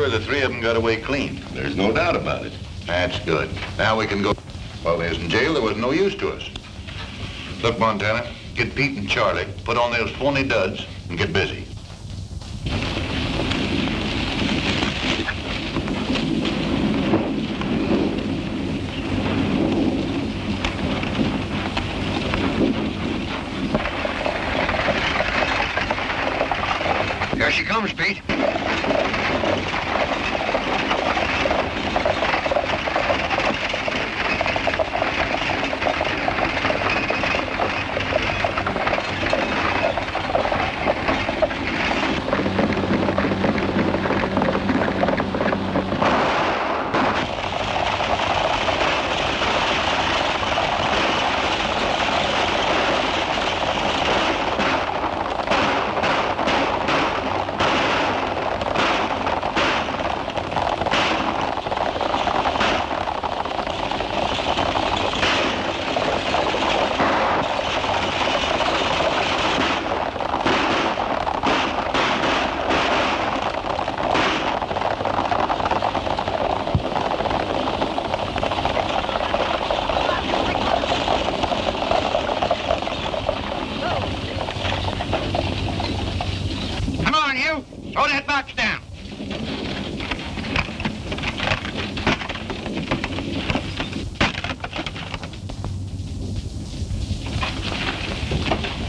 sure the three of them got away clean? There's no doubt about it. That's good. Now we can go. While they was in jail, there was no use to us. Look, Montana, get Pete and Charlie, put on those phony duds, and get busy. Here she comes, Pete.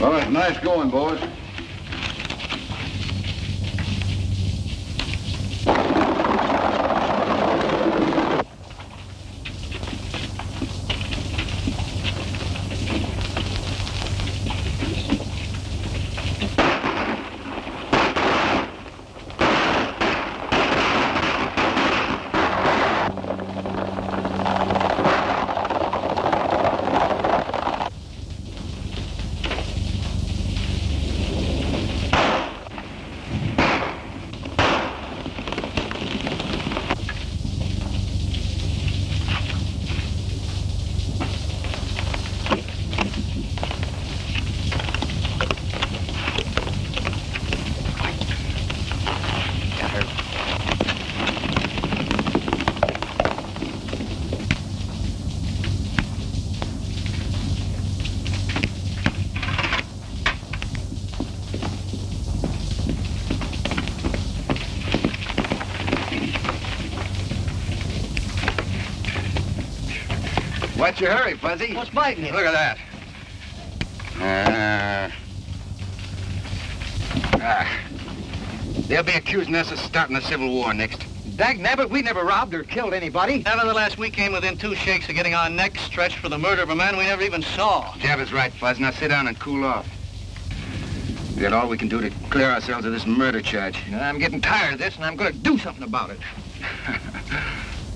Well, it's nice going, boys. What's your hurry, Fuzzy? What's biting you? Look at that. They'll be accusing us of starting a civil war next. Dagnabbit, we never robbed or killed anybody. Nevertheless, we came within 2 shakes of getting our necks stretched for the murder of a man we never even saw. Jeb is right, Fuzz. Now sit down and cool off. We got all we can do to clear ourselves of this murder charge. I'm getting tired of this, and I'm going to do something about it.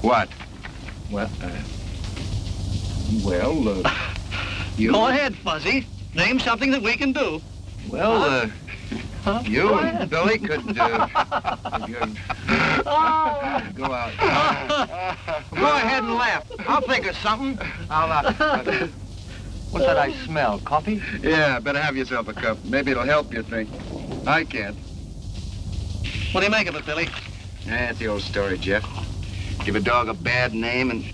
What? Well, you... Go ahead, Fuzzy. Name something that we can do. Well, you and Billy could, go out. Go ahead and laugh. I'll think of something. What's that I smell? Coffee? Yeah, better have yourself a cup. Maybe it'll help you think. I can't. What do you make of it, Billy? Yeah, it's the old story, Jeff. Give a dog a bad name and...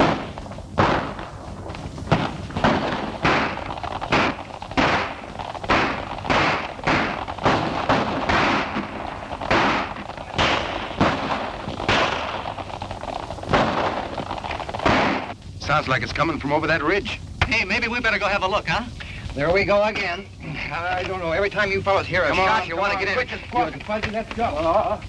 Sounds like it's coming from over that ridge. Hey, maybe we better go have a look, huh? There we go again. I don't know. Every time you fellas hear a shot, you want to get in. Quick as possible, Fuzzy, let's go.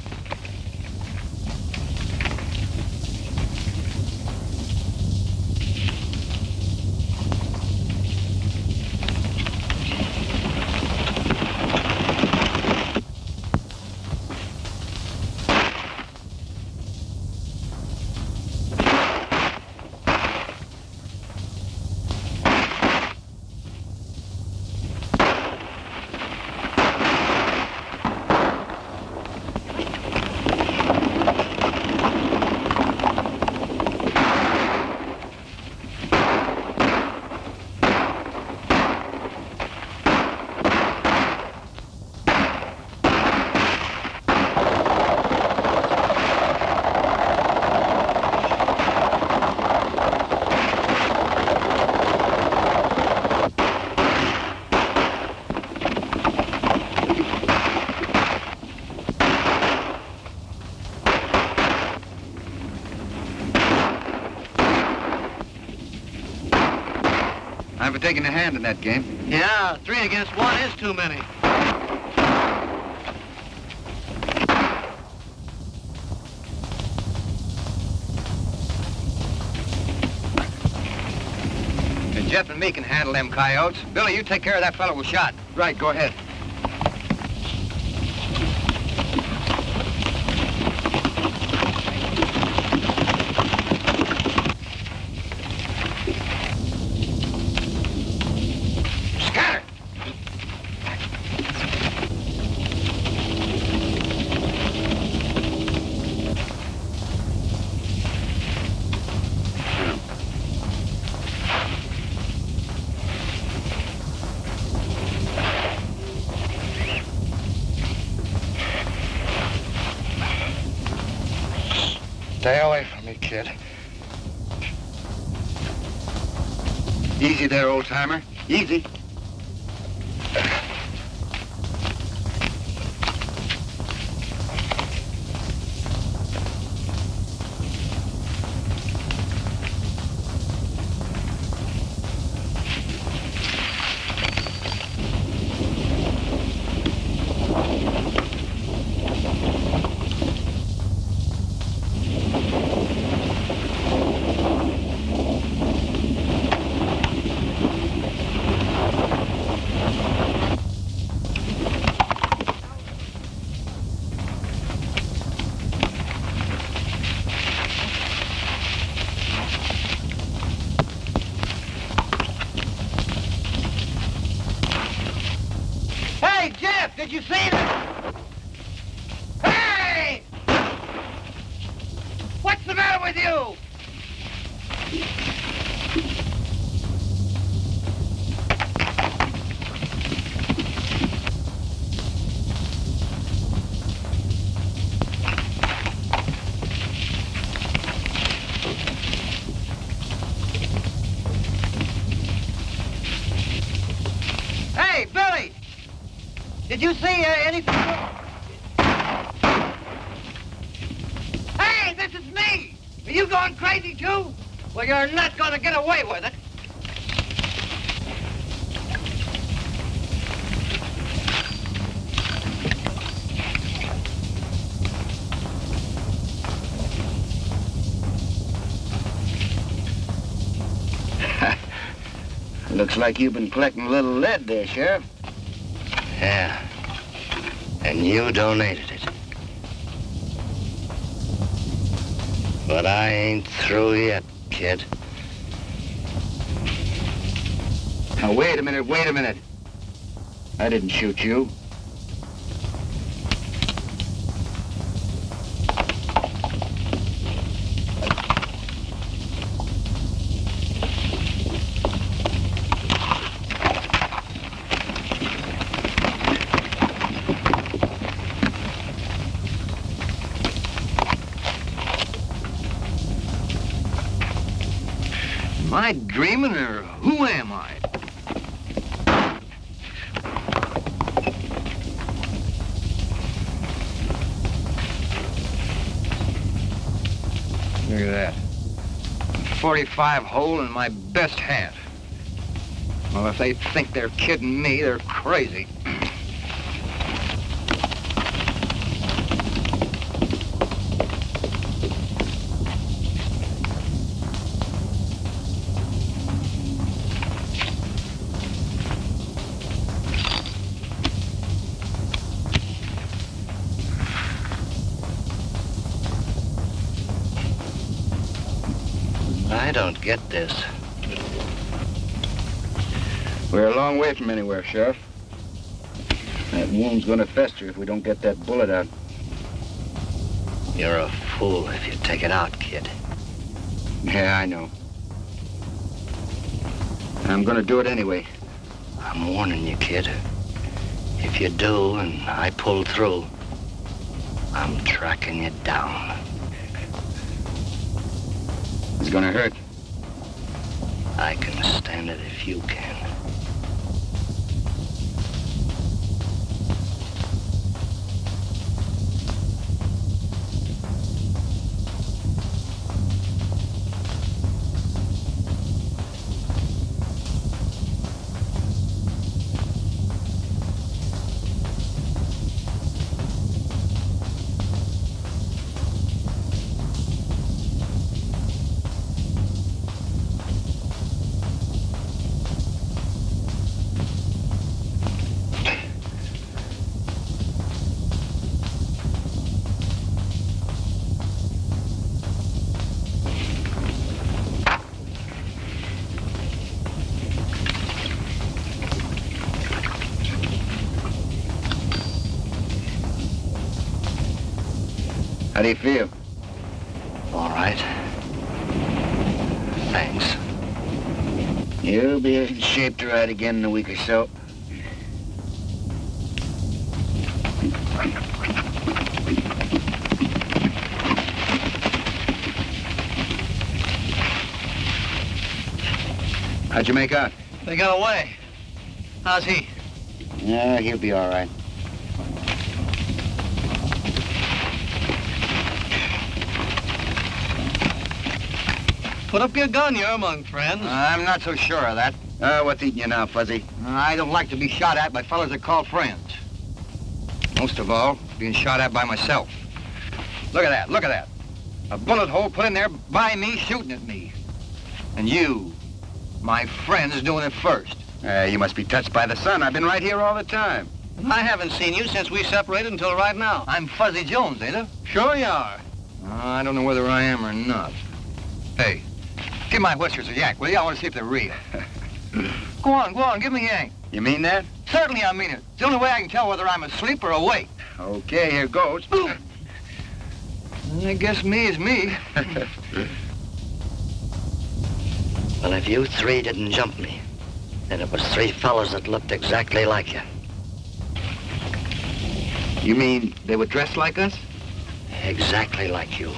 I'm for taking a hand in that game. Yeah, 3 against 1 is too many. And Jeff and me can handle them coyotes. Billy, you take care of that fellow who shot. Right, go ahead. Stay away from me, kid. Easy there, old-timer. Easy. Did you see that? Hey! What's the matter with you? Hey, Billy! Did you see anything? Hey, this is me! Are you going crazy, too? Well, you're not going to get away with it. Looks like you've been collecting a little lead there, Sheriff. Yeah. And you donated it. But I ain't through yet, kid. Now, wait a minute. I didn't shoot you. Am I dreaming, or who am I? Look at that. 45 hole in my best hat. Well, if they think they're kidding me, they're crazy. I don't get this. We're a long way from anywhere, Sheriff. That wound's gonna fester if we don't get that bullet out. You're a fool if you take it out, kid. Yeah, I know. I'm gonna do it anyway. I'm warning you, kid. If you do and I pull through, I'm tracking you down. It's gonna hurt. I can stand it if you can. do you feel? All right. Thanks. You'll be in shape to ride again in a week or so. How'd you make out? They got away. How's he? Yeah, he'll be all right. Put up your gun, you're among friends. I'm not so sure of that. What's eating you now, Fuzzy? I don't like to be shot at by fellas that call friends. Most of all, being shot at by myself. Look at that, look at that. A bullet hole put in there by me, shooting at me. And you, my friend's doing it first. You must be touched by the sun. I've been right here all the time. I haven't seen you since we separated until right now. I'm Fuzzy Jones, ain't I? Sure you are. I don't know whether I am or not. Hey, give my whiskers a yank, will you? I want to see if they're real. Go on, give me a yank. You mean that? Certainly I mean it. It's the only way I can tell whether I'm asleep or awake. Okay, here goes. I guess me is me. Well, if you three didn't jump me, then it was three fellas that looked exactly like you. You mean they were dressed like us? Exactly like you.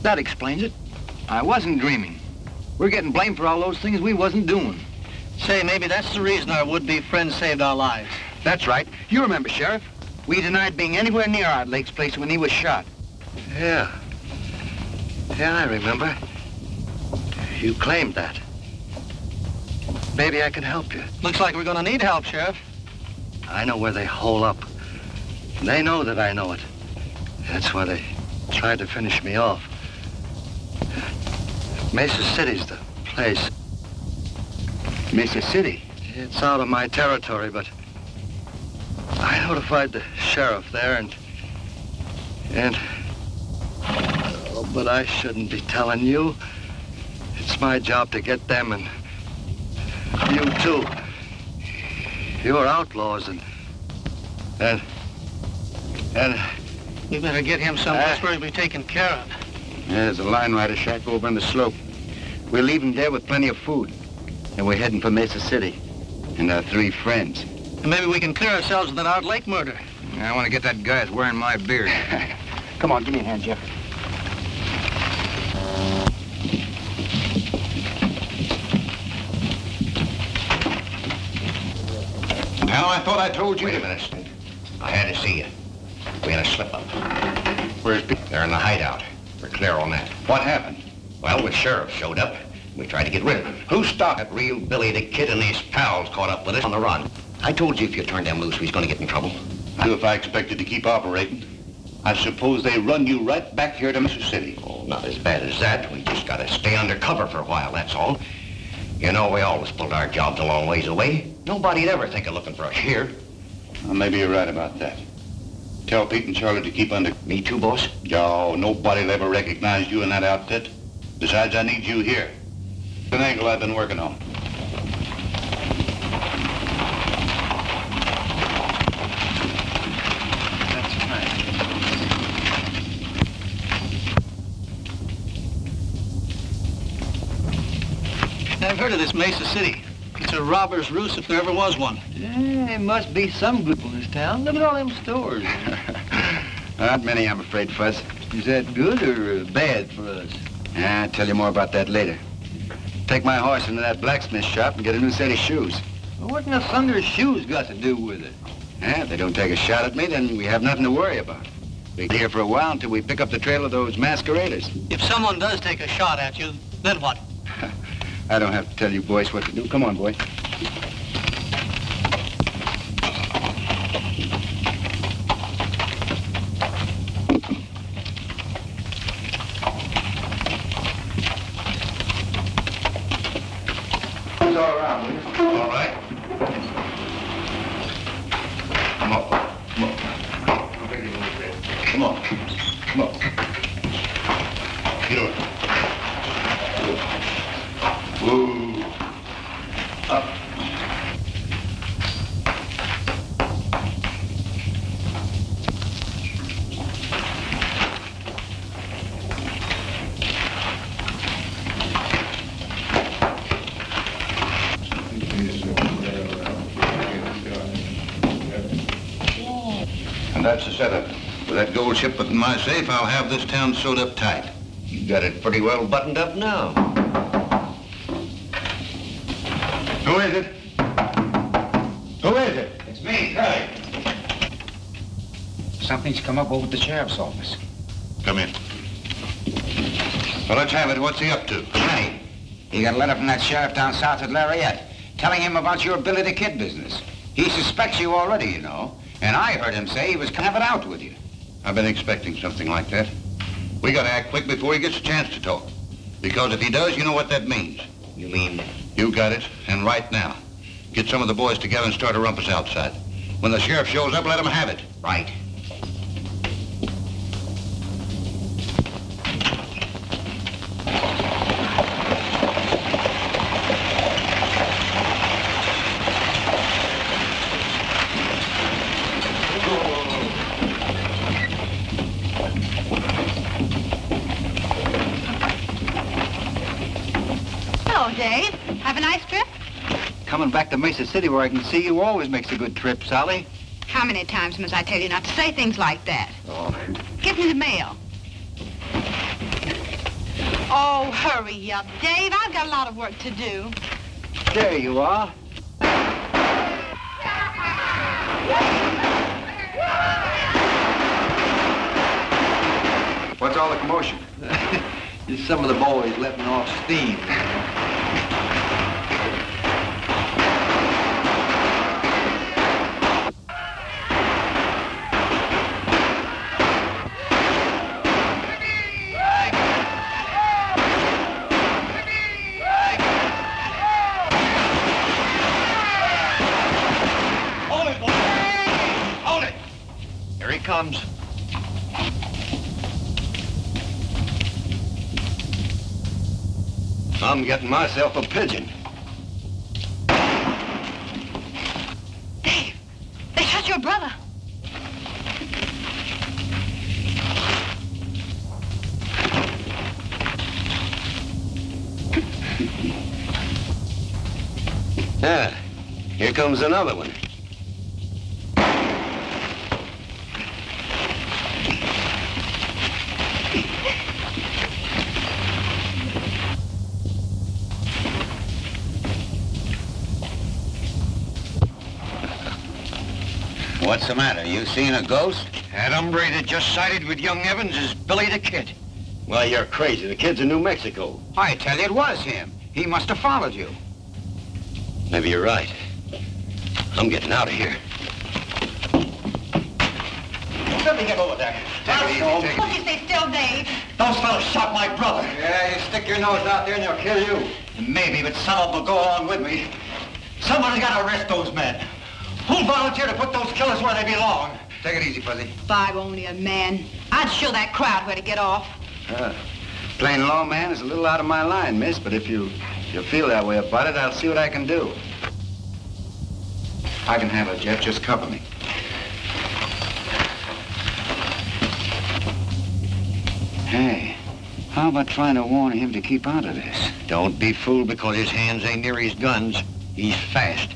That explains it. I wasn't dreaming. We're getting blamed for all those things we wasn't doing. Say, maybe that's the reason our would-be friends saved our lives. That's right. You remember, Sheriff. We denied being anywhere near Art Lake's place when he was shot. Yeah. Yeah, I remember. You claimed that. Maybe I can help you. Looks like we're gonna need help, Sheriff. I know where they hole up. They know that I know it. That's why they tried to finish me off. Mesa City's the place. Mesa City? It's out of my territory, but I notified the sheriff there and oh, but I shouldn't be telling you. It's my job to get them and you too. You're outlaws and We better get him someplace where he'll be taken care of. Yeah, there's a line rider shack over on the slope. We'll leave him there with plenty of food. And we're heading for Mesa City. And our three friends. And maybe we can clear ourselves of that Art Lake murder. I want to get that guy that's wearing my beard. Come on, give me a hand, Jeff. Now, I thought I told you. Wait a minute. I had to see you. We had a slip-up. Where's Pete? They're in the hideout. We're clear on that. What happened? Well, the sheriff showed up. We tried to get rid of him. Who stopped it? That real Billy the Kid and his pals caught up with us on the run. I told you if you turned them loose, we was going to get in trouble. I knew if I expected to keep operating. I suppose they run you right back here to Mesa City. Oh, not as bad as that. We just got to stay under cover for a while, that's all. You know, we always pulled our jobs a long ways away. Nobody'd ever think of looking for us here. Well, maybe you're right about that. Tell Pete and Charlie to keep under... Me too, boss? No, nobody'll ever recognize you in that outfit. Besides, I need you here. It's an angle I've been working on. That's fine. I've heard of this Mesa City. It's a robber's roost if there ever was one. Yeah, there must be some good in this town. Look at all them stores. Not many, I'm afraid, Fuzz. Is that good or bad for us? I'll tell you more about that later. Take my horse into that blacksmith shop and get a new set of shoes. Well, what in the thunder's shoes got to do with it? Yeah, if they don't take a shot at me, then we have nothing to worry about. We'll be here for a while until we pick up the trail of those masqueraders. If someone does take a shot at you, then what? I don't have to tell you boys what to do. Come on, boy. It's all around, will you? All right. Come on. Come on. Come on. Come on. Get over. Whoa. Up. that's the setup. With that gold shipment in my safe, I'll have this town sewed up tight. You got it pretty well buttoned up now. Who is it? Who is it? It's me, Kirli. Something's come up over at the sheriff's office. Come in. Well, let's have it. What's he up to? Hey, he got a letter from that sheriff down south at Lariat, telling him about your Billy the Kid business. He suspects you already, you know, and I heard him say he was gonna have it out with you. I've been expecting something like that. We gotta act quick before he gets a chance to talk. Because if he does, you know what that means. You mean? You got it, and right now. Get some of the boys together and start a rumpus outside. When the sheriff shows up, let him have it. Right. Hello, Dave. Have a nice trip? Coming back to Mesa City where I can see you always makes a good trip, Sally. How many times must I tell you not to say things like that? Oh. Give me the mail. Oh, hurry up, Dave. I've got a lot of work to do. There you are. What's all the commotion? Just some of the boys letting off steam. Comes. I'm getting myself a pigeon. Dave, they shot your brother. Yeah, here comes another one. What's the matter? You seen a ghost? That hombre that just sided with young Evans is Billy the Kid. Well, you're crazy. The kid's in New Mexico. I tell you, it was him. He must have followed you. Maybe you're right. I'm getting out of here. Let me get over there. Won't you stay still, Dave? Those fellas shot my brother. Yeah, you stick your nose out there and they'll kill you. And maybe, but some of them will go along with me. Someone's got to arrest those men. Who'll volunteer to put those killers where they belong? Take it easy, Fuzzy. If I were only a man, I'd show that crowd where to get off. Plain law man is a little out of my line, miss, but if you feel that way about it, I'll see what I can do. I can handle it, Jeff. Just cover me. Hey, how about trying to warn him to keep out of this? Don't be fooled because his hands ain't near his guns. He's fast.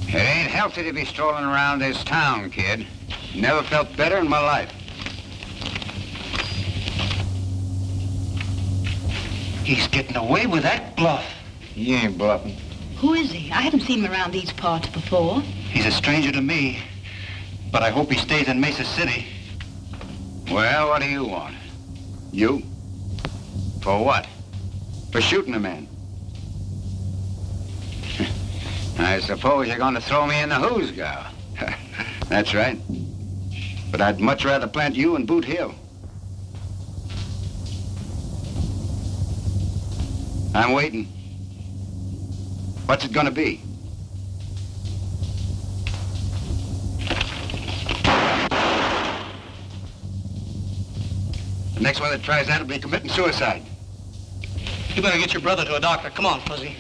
It ain't healthy to be strolling around this town, kid. Never felt better in my life. He's getting away with that bluff. He ain't bluffing. Who is he? I haven't seen him around these parts before. He's a stranger to me, but I hope he stays in Mesa City. Well, what do you want? You? For what? For shooting a man. I suppose you're going to throw me in the hoosgow. That's right. But I'd much rather plant you in Boot Hill. I'm waiting. What's it going to be? The next one that tries that will be committing suicide. You better get your brother to a doctor. Come on, Fuzzy.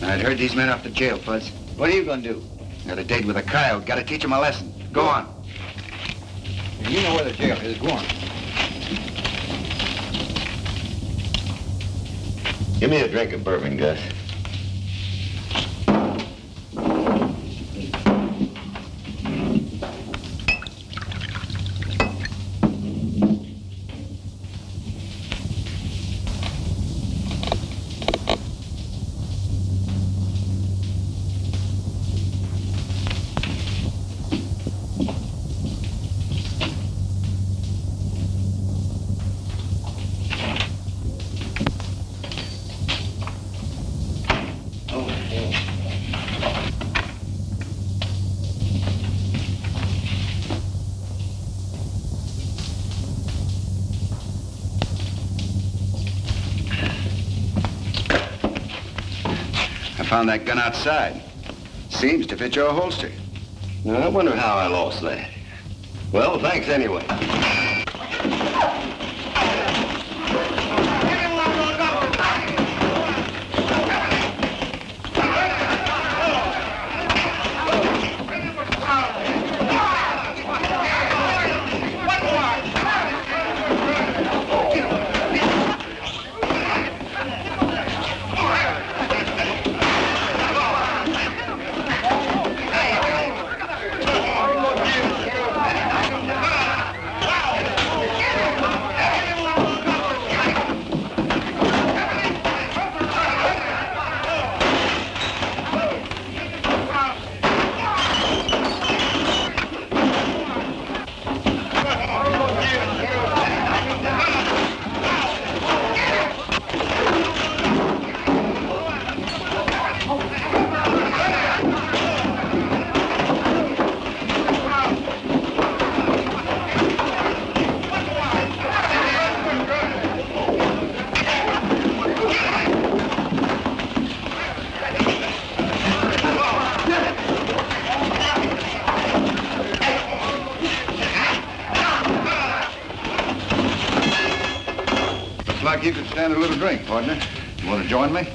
I'd heard these men off to jail, Fuzz. What are you going to do? Got a date with a coyote. Got to teach him a lesson. Go on. You know where the jail is. Go on. Give me a drink of bourbon, Gus. Found that gun outside. Seems to fit your holster. I wonder how I lost that. Well, thanks anyway. You could stand a little drink, partner. You want to join me?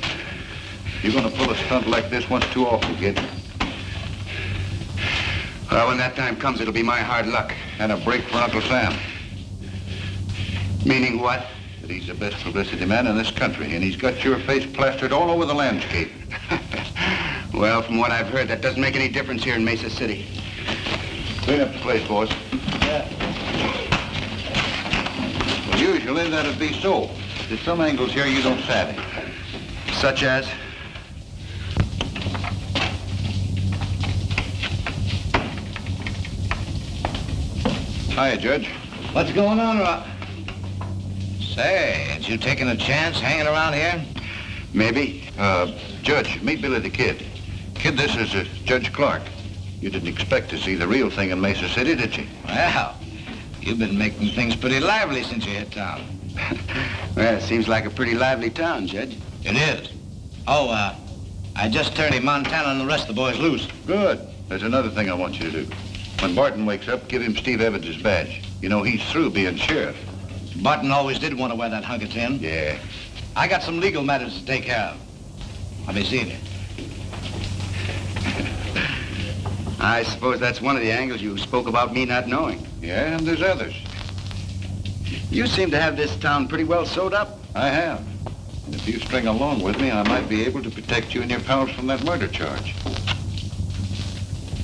You're going to pull a stunt like this once too often, kid. Well, when that time comes, it'll be my hard luck. And a break for Uncle Sam. Meaning what? That he's the best publicity man in this country, and he's got your face plastered all over the landscape. Well, from what I've heard, that doesn't make any difference here in Mesa City. Clean up the place, boys. Yeah. Well, usually that'd be so. There's some angles here you don't savvy. Such as? Hiya, Judge. What's going on, Rock? Say, ain't you taking a chance hanging around here? Maybe. Judge, meet Billy the Kid. Kid, this is Judge Clark. You didn't expect to see the real thing in Mesa City, did you? Well, you've been making things pretty lively since you hit town. Well, it seems like a pretty lively town, Judge. It is. Oh, I just turned him Montana and the rest of the boys loose. Good. There's another thing I want you to do. When Barton wakes up, give him Steve Evans' badge. You know, he's through being sheriff. Barton always did want to wear that hunk of tin. Yeah. I got some legal matters to take care of. I'll be seeing you. I suppose that's one of the angles you spoke about me not knowing. Yeah, and there's others. You seem to have this town pretty well sewed up. I have. And if you string along with me, I might be able to protect you and your pals from that murder charge.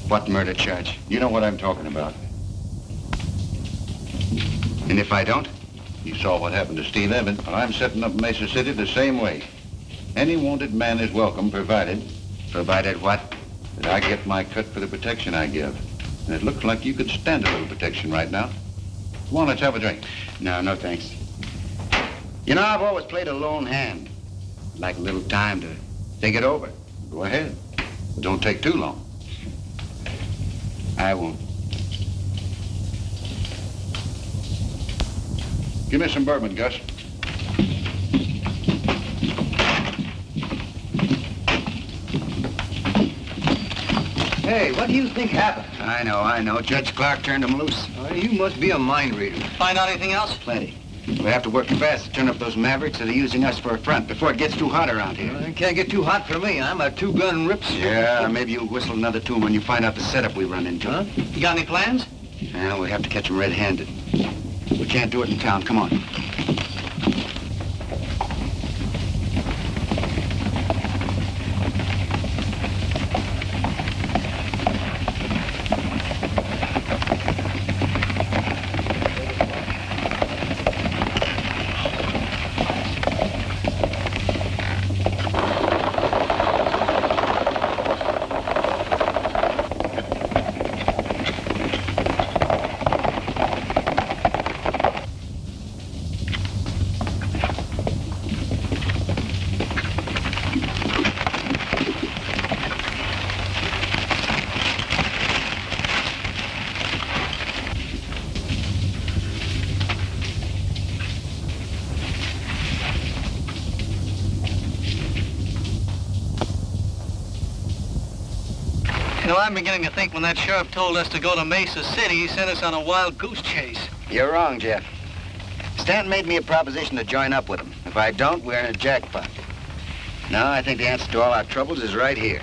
What murder charge? You know what I'm talking about. And if I don't? You saw what happened to Steve Evans. Well, I'm setting up Mesa City the same way. Any wanted man is welcome, provided... Provided what? That I get my cut for the protection I give. And it looks like you could stand a little protection right now. Come on, let's have a drink. No, no thanks. You know, I've always played a lone hand. I'd like a little time to think it over. Go ahead. But don't take too long. I won't. Give me some bourbon, Gus. Hey, what do you think happened? I know. Judge Clark turned him loose. Oh, you must be a mind reader. Find out anything else? Plenty. We have to work fast to turn up those mavericks that are using us for a front before it gets too hot around here. It can't get too hot for me. I'm a two-gun rips. Yeah, maybe you'll whistle another tune when you find out the setup we run into. You got any plans? Well, we have to catch him red-handed. We can't do it in town. Come on. You know, I'm beginning to think when that sheriff told us to go to Mesa City, he sent us on a wild goose chase. You're wrong, Jeff. Stanton made me a proposition to join up with him. If I don't, we're in a jackpot. No, I think the answer to all our troubles is right here.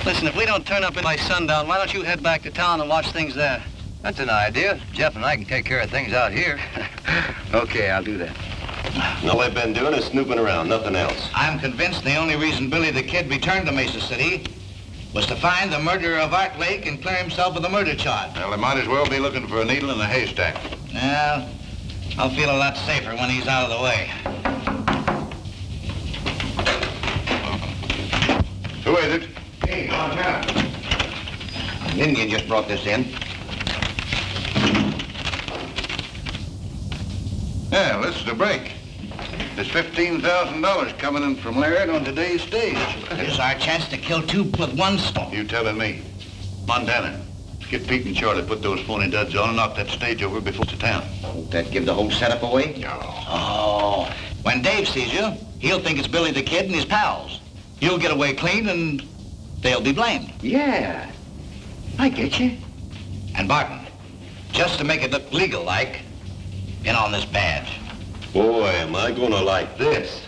Listen, if we don't turn up by sundown, why don't you head back to town and watch things there? That's an idea. Jeff and I can take care of things out here. Okay, I'll do that. All they've been doing is snooping around, nothing else. I'm convinced the only reason Billy the Kid returned to Mesa City was to find the murderer of Art Lake and clear himself of the murder charge. Well, they might as well be looking for a needle in a haystack. Well, I'll feel a lot safer when he's out of the way. Who is it? Hey, Montana. An Indian just brought this in. Yeah, this is a break. There's $15,000 coming in from Laird on today's stage. This is our chance to kill two with one stone. You telling me. Montana, get Pete and Charlie, put those phony duds on and knock that stage over before it's to town. Won't that give the whole setup away? No. Oh, when Dave sees you, he'll think it's Billy the Kid and his pals. You'll get away clean and they'll be blamed. Yeah, I get you. And Barton, just to make it look legal-like, in on this badge. Boy, am I gonna like this.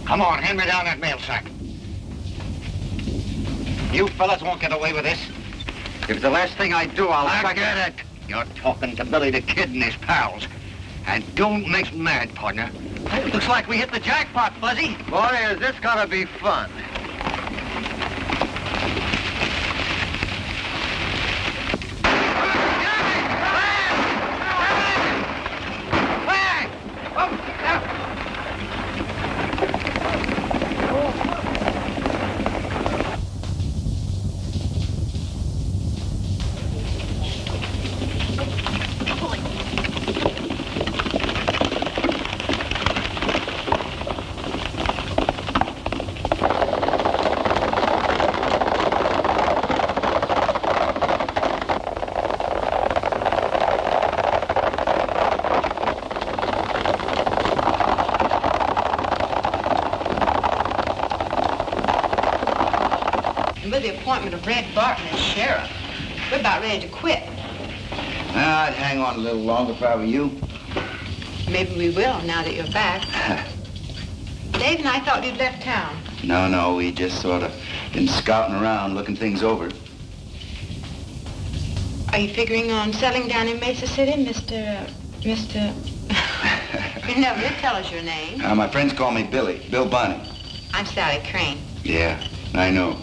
Come on, hand me down that mail sack. You fellas won't get away with this. If it's the last thing I do, I'll forget it. You're talking to Billy the Kid and his pals. And don't make me mad, partner. Looks like we hit the jackpot, Fuzzy. Boy, is this gonna be fun. With the appointment of Red Barton as sheriff, we're about ready to quit. I'd hang on a little longer if I were you. Maybe we will now that you're back. Dave and I thought you'd left town. No, we just sort of been scouting around, looking things over. Are you figuring on settling down in Mesa City, Mr. You never did tell us your name. My friends call me Billy, Bill Bunny. I'm Sally Crane. Yeah, I know.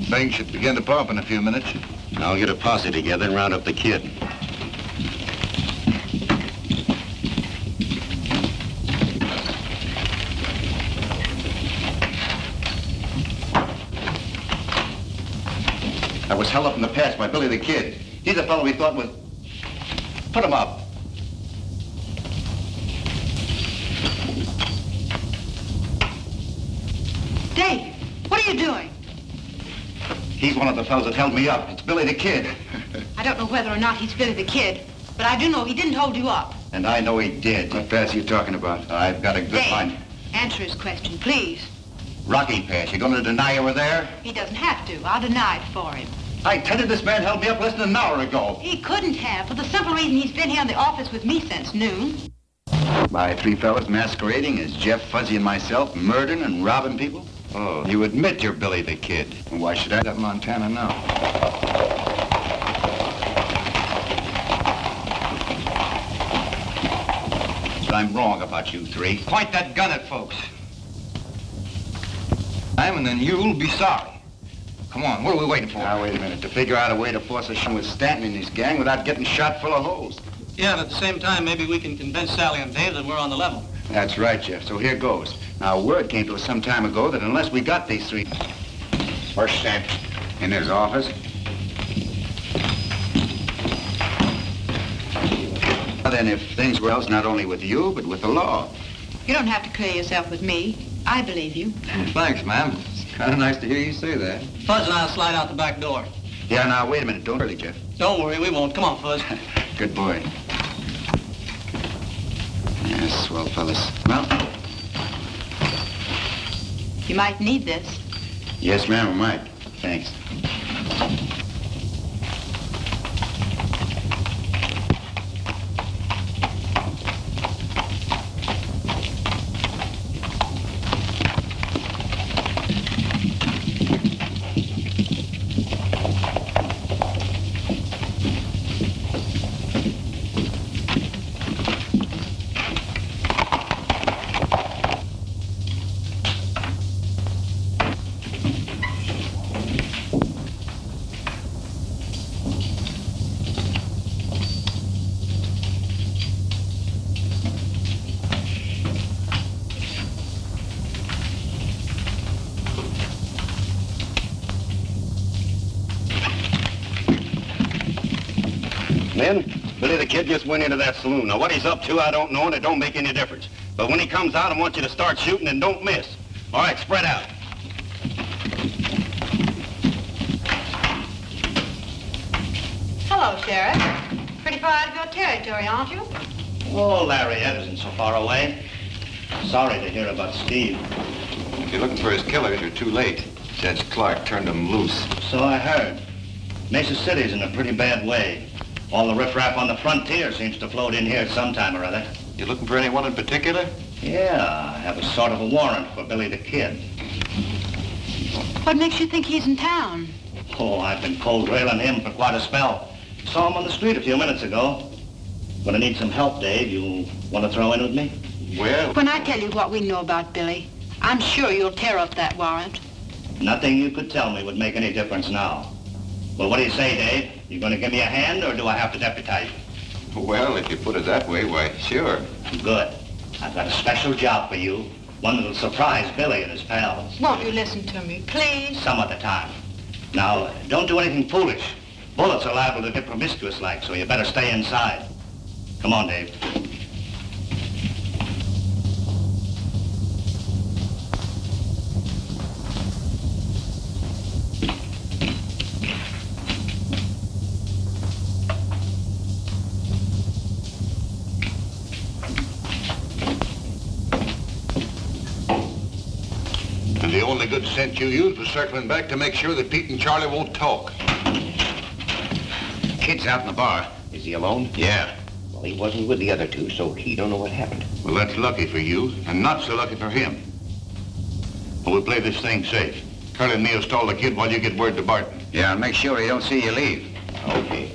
Things should begin to pop in a few minutes. I'll get a posse together and round up the kid. I was held up in the past by Billy the Kid. He's a fellow we thought was... Put him up. Dave, what are you doing? He's one of the fellows that held me up. It's Billy the Kid. I don't know whether or not he's Billy the Kid, but I do know he didn't hold you up. And I know he did. What pass are you talking about? I've got a good Dave, line. answer his question, please. Rocky Pass. You gonna deny you were there? He doesn't have to. I'll deny it for him. I tell you, this man held me up less than an hour ago. He couldn't have, for the simple reason he's been here in the office with me since noon. By three fellas masquerading as Jeff, Fuzzy, and myself, murdering and robbing people? Oh, you admit you're Billy the Kid. And why should I let Montana know? But I'm wrong about you three. Point that gun at folks. And then you'll be sorry. Come on, what are we waiting for? Now, wait a minute. To figure out a way to force a shot with Stanton and his gang without getting shot full of holes. Yeah, and at the same time, maybe we can convince Sally and Dave that we're on the level. That's right, Jeff. So here goes. Now, word came to us some time ago that unless we got these three... Where's Stanton? In his office. Well, then, if things were else, not only with you, but with the law. You don't have to clear yourself with me. I believe you. Thanks, ma'am. It's kind of nice to hear you say that. Fuzz and I'll slide out the back door. Yeah, now, wait a minute. Don't hurry, Jeff. Don't worry, we won't. Come on, Fuzz. Good boy. Yes, swell fellas. Well, You might need this. yes, ma'am, I might. Thanks. Men, Billy the Kid just went into that saloon. Now, what he's up to, I don't know, and it don't make any difference. But when he comes out, I want you to start shooting and don't miss. All right, spread out. Hello, Sheriff. Pretty far out of your territory, aren't you? Oh, Lariat isn't so far away. Sorry to hear about Steve. If you're looking for his killers, you're too late. Judge Clark turned them loose. So I heard. Mesa City's in a pretty bad way. All the riffraff on the frontier seems to float in here sometime or other. You looking for anyone in particular? Yeah, I have a sort of a warrant for Billy the Kid. What makes you think he's in town? Oh, I've been cold railing him for quite a spell. Saw him on the street a few minutes ago. Gonna need some help, Dave. You want to throw in with me? Well, When I tell you what we know about Billy, I'm sure you'll tear up that warrant. Nothing you could tell me would make any difference now. Well, what do you say, Dave? You gonna give me a hand, or do I have to deputize you? well, if you put it that way, why, sure. Good. I've got a special job for you. One that'll surprise Billy and his pals. Won't you listen to me, please? Some other time. Now, don't do anything foolish. Bullets are liable to get promiscuous like, so you better stay inside. Come on, Dave. And the only good sense you used was circling back to make sure that Pete and Charlie won't talk. Kid's out in the bar. Is he alone? Yeah. Well, he wasn't with the other two, so he don't know what happened. Well, that's lucky for you, and not so lucky for him. But we'll play this thing safe. Curly and me'll stall the kid while you get word to Barton. Yeah, and make sure he don't see you leave. Okay.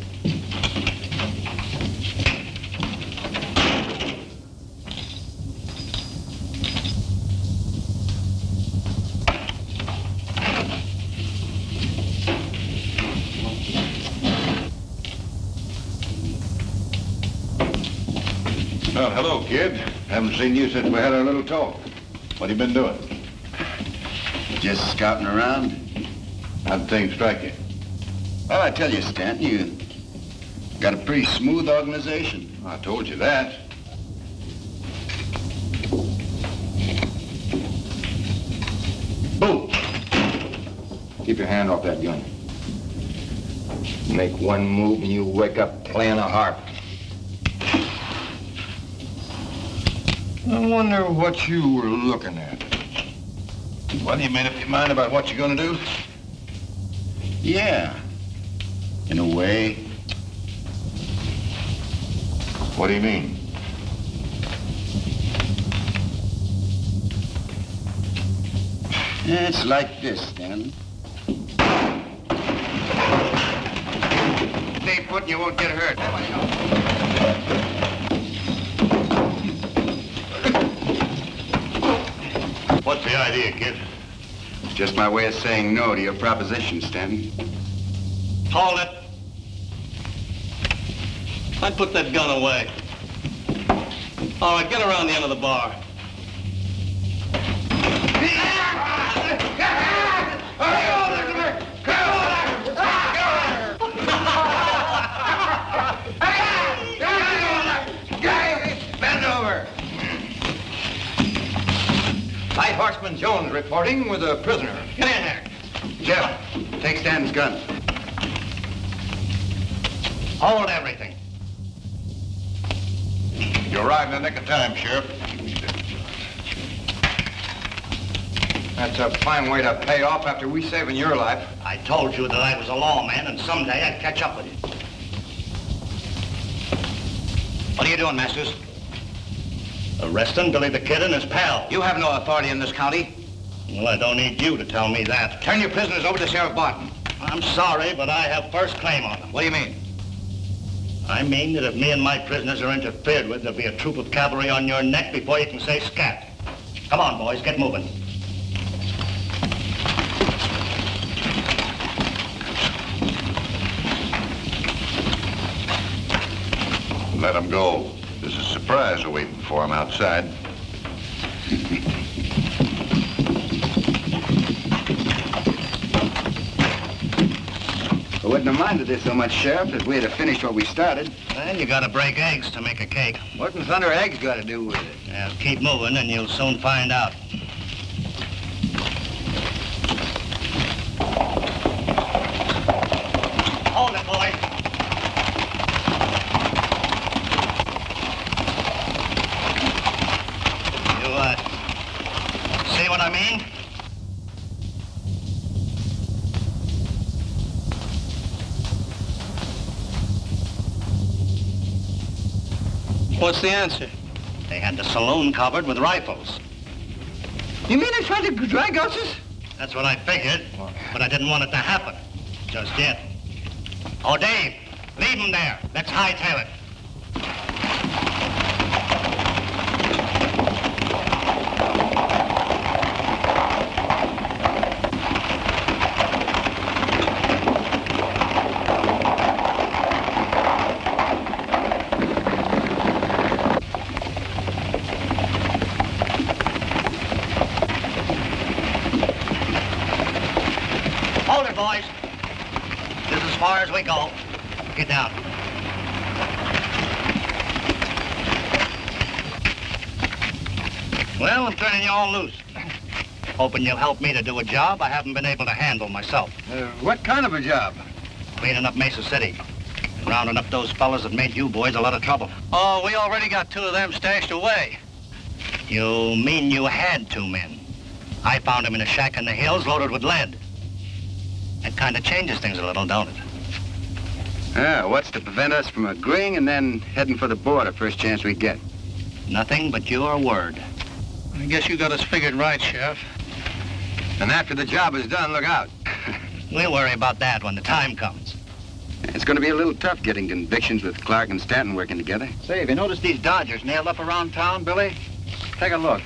Well, hello, kid. Haven't seen you since we had our little talk. What have you been doing? Just scouting around. How'd things strike you? Well, I tell you, Stanton, you got a pretty smooth organization. I told you that. Boom! Keep your hand off that gun. Make one move and you wake up playing a harp. I wonder what you were looking at. Well, you made up your mind about what you're gonna do? Yeah, in a way. What do you mean? It's like this, Stanton. Stay put and you won't get hurt. What's the idea, kid? It's just my way of saying no to your proposition, Stanton. Hold it. I'd put that gun away. All right, get around the end of the bar. Bend over. Light Horseman Jones reporting with a prisoner. Get in there. Jeff, take Stanton's gun. Hold everything. You arrived in the nick of time, Sheriff. That's a fine way to pay off after we saving your life. I told you that I was a lawman and someday I'd catch up with you. What are you doing, Masters? Arresting Billy the Kid and his pal. You have no authority in this county. Well, I don't need you to tell me that. Turn your prisoners over to Sheriff Barton. I'm sorry, but I have first claim on them. What do you mean? I mean that if me and my prisoners are interfered with, there'll be a troop of cavalry on your neck before you can say scat. Come on, boys, get moving. Let him go. There's a surprise awaiting for him outside. I wouldn't have minded this so much, Sheriff, if we had finished what we started. And you gotta break eggs to make a cake. What in thunder eggs got to do with it? Now, keep moving and you'll soon find out. Hold it, boy. You, see what I mean? What's the answer? They had the saloon covered with rifles. You mean they tried to drag us? That's what I figured, but I didn't want it to happen. Just yet. Oh, Dave, leave him there. Let's hightail it. Hold it, boys. This is as far as we go. Get down. Well, I'm turning you all loose. Hoping you'll help me to do a job I haven't been able to handle myself. What kind of a job? Cleaning up Mesa City. Rounding up those fellas that made you boys a lot of trouble. Oh, we already got 2 of them stashed away. You mean you had 2 men? I found them in a shack in the hills loaded with lead. That kind of changes things a little, don't it? Yeah, what's to prevent us from agreeing and then heading for the border first chance we get? Nothing but your word. I guess you got us figured right, Sheriff. And after the job is done, look out. We'll worry about that when the time comes. It's going to be a little tough getting convictions with Clark and Stanton working together. Say, have you noticed these Dodgers nailed up around town, Billy? Take a look.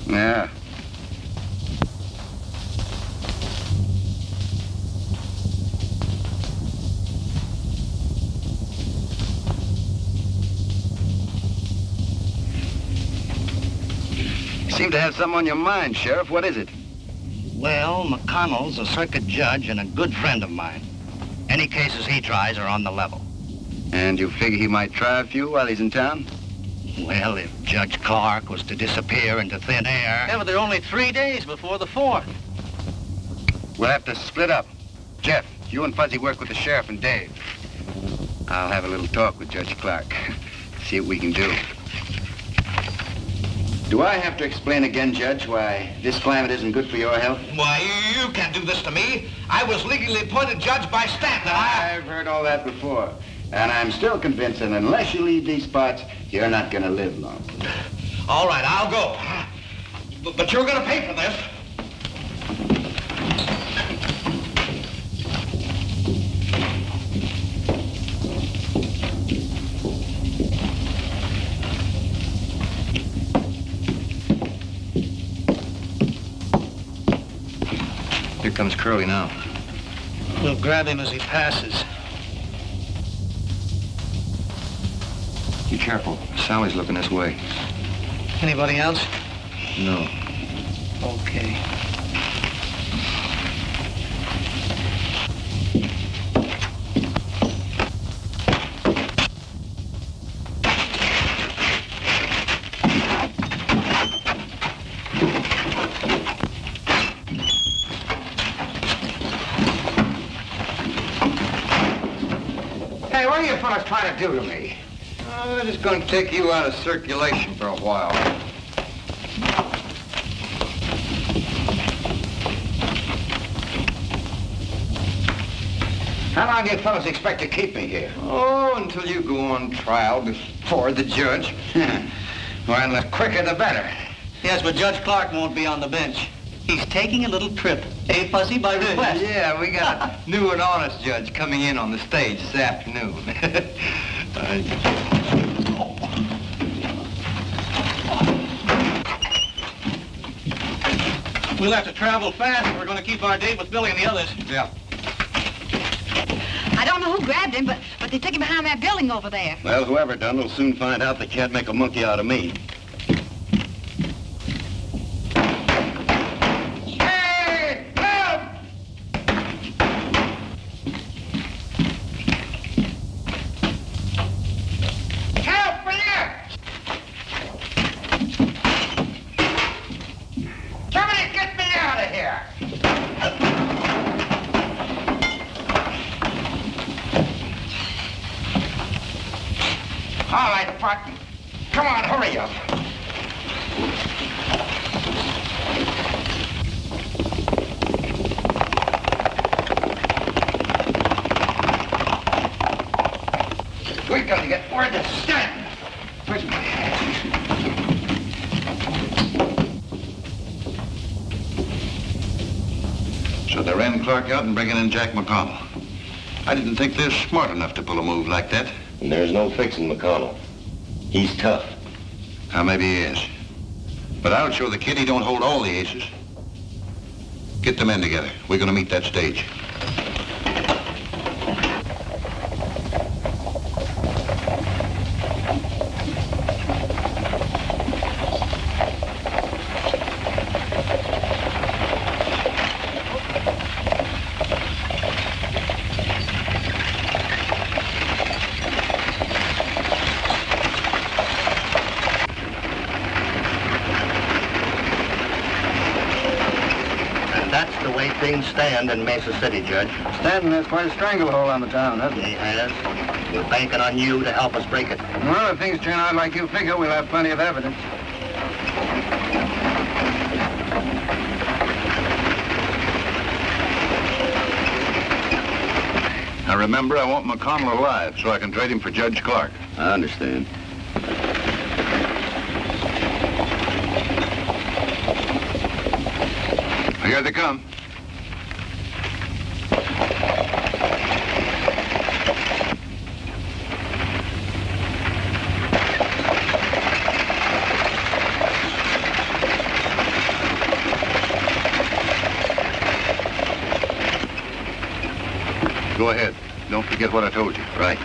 Yeah. You seem to have something on your mind, Sheriff. What is it? Well, McConnell's a circuit judge and a good friend of mine. Any cases he tries are on the level. And you figure he might try a few while he's in town? Well, if Judge Clark was to disappear into thin air... Yeah, but there are only 3 days before the 4th. We'll have to split up. Jeff, you and Fuzzy work with the sheriff and Dave. I'll have a little talk with Judge Clark. See what we can do. Do I have to explain again, Judge, why this climate isn't good for your health? Why, you can't do this to me. I was legally appointed judge by Stanton. I've heard all that before. And I'm still convinced that unless you leave these parts, you're not going to live long. All right, I'll go. But you're going to pay for this. Here comes Curly now. We'll grab him as he passes. Be careful. Sally's looking this way. Anybody else? No. Okay. Hey, what are you fellas trying to do to me? I'm just going to take you out of circulation for a while. How long do you fellas expect to keep me here? Oh, until you go on trial before the judge. Well, the quicker the better. Yes, but Judge Clark won't be on the bench. He's taking a little trip. Eh, Fuzzy, by request? Yeah, we got a new and honest judge coming in on the stage this afternoon. We'll have to travel fast if we're going to keep our date with Billy and the others. Yeah. I don't know who grabbed him, but they took him behind that building over there. Well, whoever done will soon find out they can't make a monkey out of me. Hey, help! Help me here! Somebody get me out of here! All right, partner. Come on, hurry up. We gotta get word to Stanton. Where's my hat? So they ran Clark out and bringing in Jack McConnell. I didn't think they're smart enough to pull a move like that. And there's no fixing McConnell. He's tough. Now, maybe he is. But I'll show the kid he don't hold all the aces. Get the men together. We're gonna meet that stage. That's the way things stand in Mesa City, Judge. Stanton has quite a stranglehold on the town, hasn't He has. We're banking on you to help us break it. Well, if things turn out like you figure, we'll have plenty of evidence. Now, remember, I want McConnell alive so I can trade him for Judge Clark. I understand. Here they come. Go ahead. Don't forget what I told you. Right.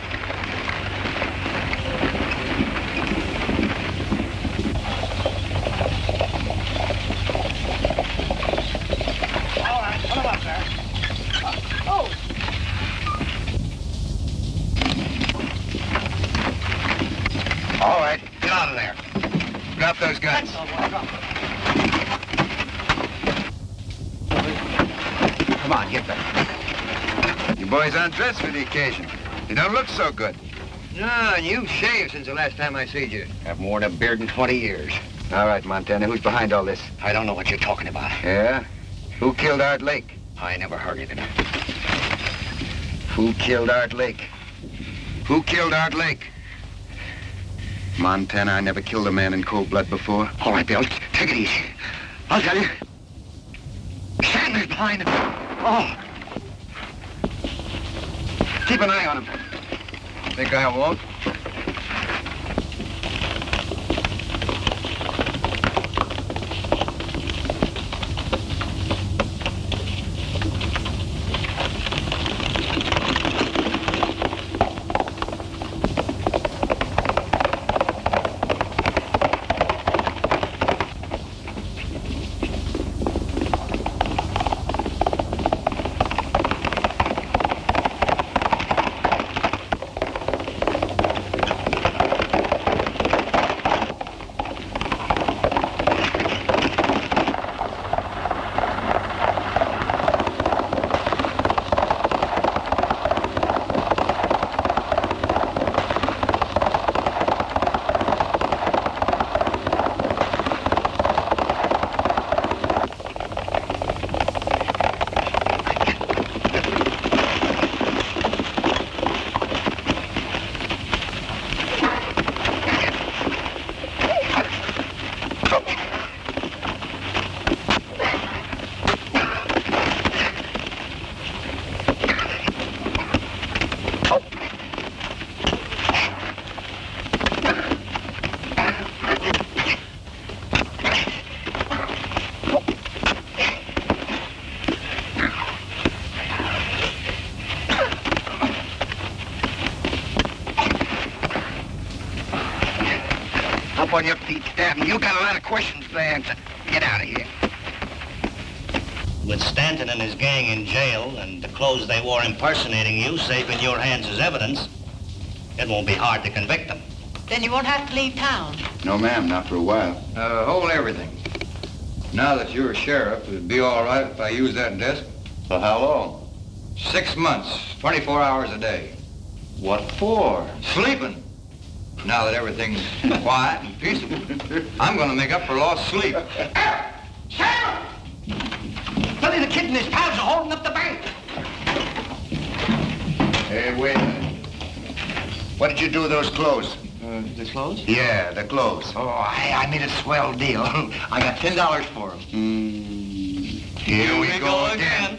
nuts? Come on, get back. You boys undressed for the occasion. You don't look so good. No, and you've shaved since the last time I seen you. I've worn a beard in 20 years. All right, Montana, who's behind all this? I don't know what you're talking about. Yeah? Who killed Art Lake? I never heard of it. Who killed Art Lake? Who killed Art Lake? Montana, I never killed a man in cold blood before. All right, Bill, take it easy. I'll tell you. Sanders behind him. Oh. Keep an eye on him. Think I won't? Up on your feet, Stanton. You got a lot of questions to answer. Get out of here. With Stanton and his gang in jail and the clothes they wore impersonating you safe in your hands as evidence, it won't be hard to convict them. Then you won't have to leave town. No, ma'am, not for a while. Hold everything. Now that you're a sheriff, it'd be all right if I use that desk. For how long? 6 months, 24 hours a day. What for? Sleeping. Now that everything's quiet and peaceful, I'm gonna make up for lost sleep. Sheriff! Billy the Kid and his pals are holding up the bank. Hey, wait a minute. What did you do with those clothes? The clothes? Yeah, the clothes. Oh, I made a swell deal. I got $10 for them. Here we go again.